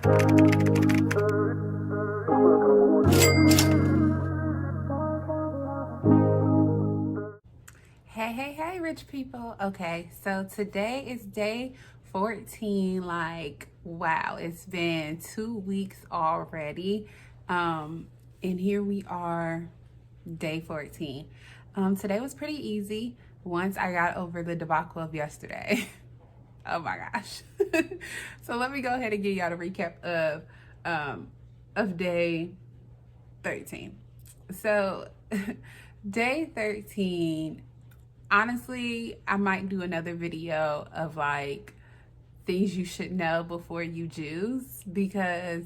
Hey, rich people. Okay, so today is day 14. Like, wow, it's been 2 weeks already. And here we are, day 14. Today was pretty easy once I got over the debacle of yesterday. Oh my gosh. So let me go ahead and give y'all the recap of day 13. So day 13, honestly, I might do another video of like things you should know before you juice, because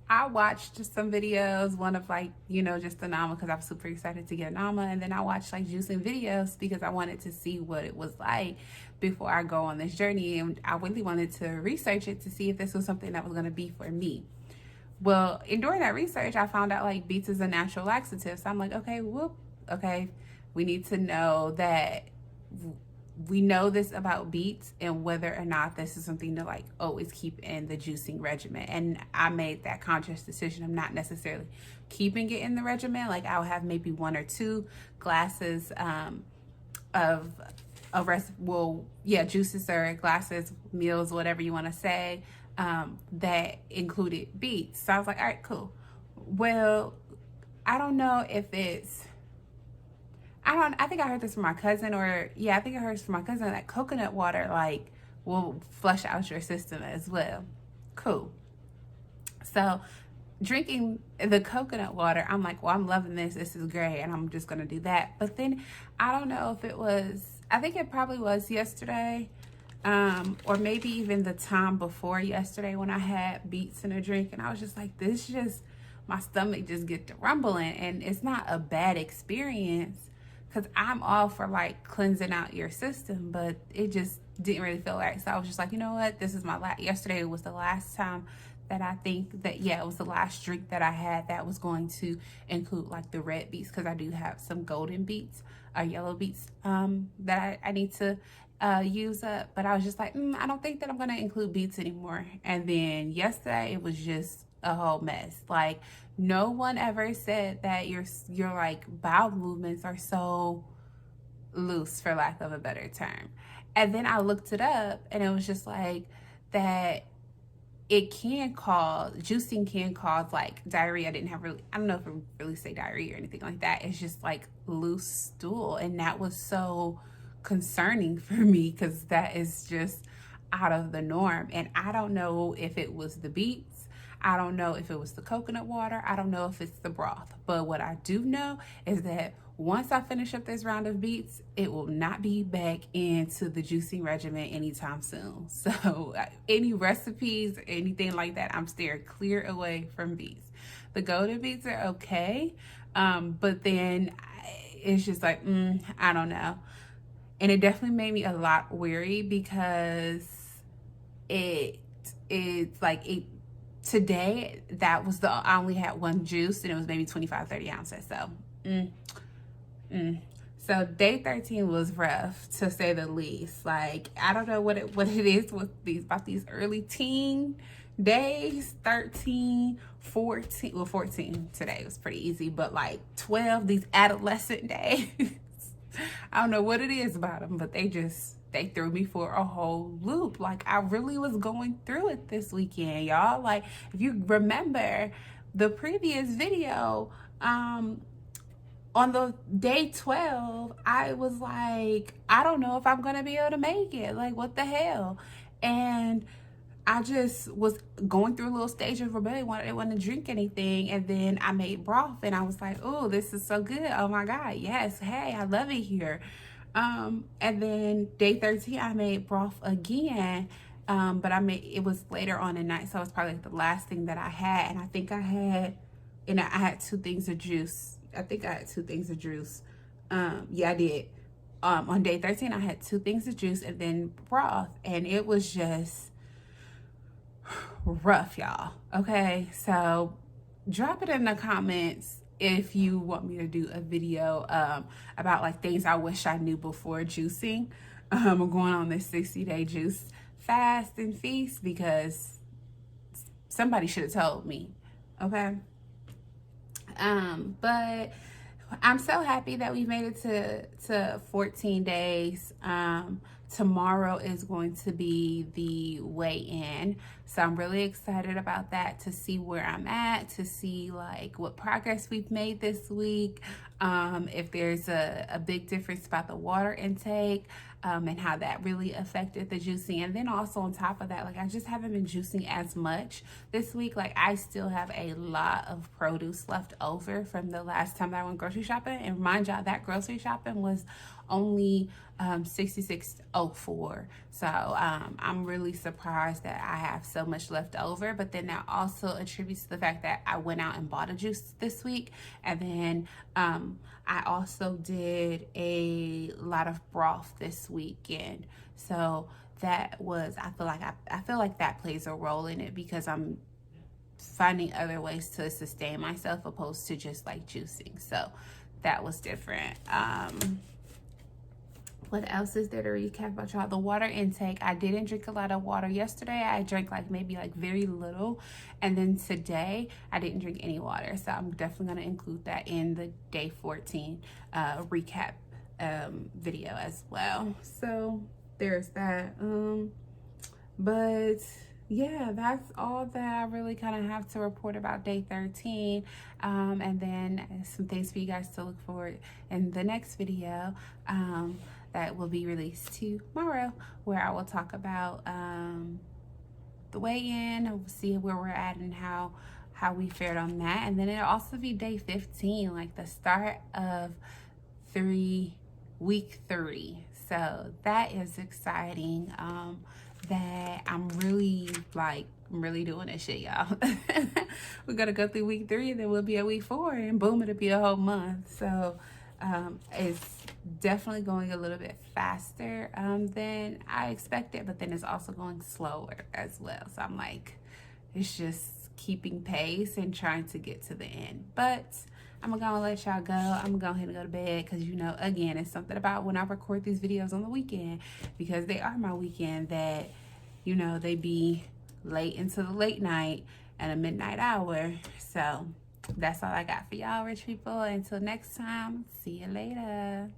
I watched some videos, one of like, just the Nama, because I was super excited to get a Nama. And then I watched like juicing videos because I wanted to see what it was like before I go on this journey. And I really wanted to research it to see if this was something that was going to be for me. Well, and during that research, I found out like beets is a natural laxative. So I'm like, okay, we need to know that we know this about beets and whether or not this is something to like always keep in the juicing regimen. And I made that conscious decision of not necessarily keeping it in the regimen. Like I'll have maybe 1 or 2 glasses juices or glasses, meals, whatever you want to say, that included beets. So I was like, all right, cool. Well, I don't know if it's, I think I heard this from my cousin, I think I heard this from my cousin, that coconut water like will flush out your system as well. Cool. So drinking the coconut water, I'm like, well, I'm loving this. This is great. And I'm just going to do that. But then I don't know if it was, I think it probably was yesterday, or maybe even the time before yesterday when I had beets in a drink. And I was just like, my stomach just get to rumbling. And it's not a bad experience, because I'm all for like cleansing out your system, but it just didn't really feel right. So I was just like, you know what? This is yesterday was the last time that I think that, it was the last drink that I had that was going to include like the red beets, because I do have some golden beets or yellow beets that I need to use up. But I was just like, I don't think that I'm going to include beets anymore. And then yesterday it was just a whole mess. Like, no one ever said that your like bowel movements are so loose, for lack of a better term. And then I looked it up, and it was just like that juicing can cause like diarrhea. I don't know if it really say diarrhea or anything like that. It's just like loose stool. And that was so concerning for me, because that is just out of the norm. And I don't know if it was the beets, I don't know if it was the coconut water, I don't know if it's the broth. But what I do know is that once I finish up this round of beets, it will not be back into the juicing regimen anytime soon. So any recipes, anything like that, I'm steering clear away from beets. The golden beets are okay, but then it's just like, I don't know. And it definitely made me a lot weary, because today, I only had one juice, and it was maybe 25-30 ounces. So so day 13 was rough, to say the least. Like, I don't know what it is with these early teen days. 13, 14, well, 14 today was pretty easy, but like 12, these adolescent days, I don't know what it is about them, but they threw me for a whole loop. Like, I really was going through it this weekend, y'all. Like, if you remember the previous video, on the day 12, I was like, I don't know if I'm gonna be able to make it. Like, what the hell? And I just was going through a little stage of rebellion. I didn't want to drink anything. And then I made broth, and I was like, oh, this is so good. Oh my God, yes. Hey, I love it here. And then day 13, I made broth again. But it was later on at night, so it was probably like the last thing that I had. And I think I had 2 things of juice. I did. On day 13, I had 2 things of juice and then broth, and it was just rough, y'all. Okay, so drop it in the comments if you want me to do a video about like things I wish I knew before juicing. I'm going on this 60-day juice fast and feast, because somebody should have told me. Okay. But I'm so happy that we made it to 14 days. Tomorrow is going to be the weigh-in. So I'm really excited about that, to see where I'm at, to see like what progress we've made this week. If there's a big difference about the water intake, and how that really affected the juicing. And then also on top of that, like I just haven't been juicing as much this week. Like I still have a lot of produce left over from the last time I went grocery shopping. And mind y'all, that grocery shopping was only $66.04. So I'm really surprised that I have so much left over. But then that also attributes to the fact that I went out and bought a juice this week. And then I also did a lot of broth this weekend. So that was, I feel like that plays a role in it, because I'm finding other ways to sustain myself opposed to just like juicing. So that was different. What else is there to recap about, y'all? The water intake. I didn't drink a lot of water yesterday. I drank maybe very little. And then today I didn't drink any water. So I'm definitely going to include that in the day 14 recap video as well. So there's that. But yeah, that's all that I really kind of have to report about day 13. And then some things for you guys to look forward in the next video. That will be released tomorrow, where I will talk about the weigh-in. We'll see where we're at and how we fared on that. And then it'll also be day 15, like the start of week 3. So that is exciting. That I'm really doing this shit, y'all. We're gonna go through week 3, and then we'll be at week 4, and boom, it'll be a whole month. So it's definitely going a little bit faster than I expected, but then it's also going slower as well. So I'm like, it's just keeping pace and trying to get to the end. But I'm gonna let y'all go. I'm gonna go ahead and go to bed, because again, it's something about when I record these videos on the weekend, because they are my weekend, that they be late into the late night and a midnight hour. So that's all I got for y'all, rich people. Until next time, see you later.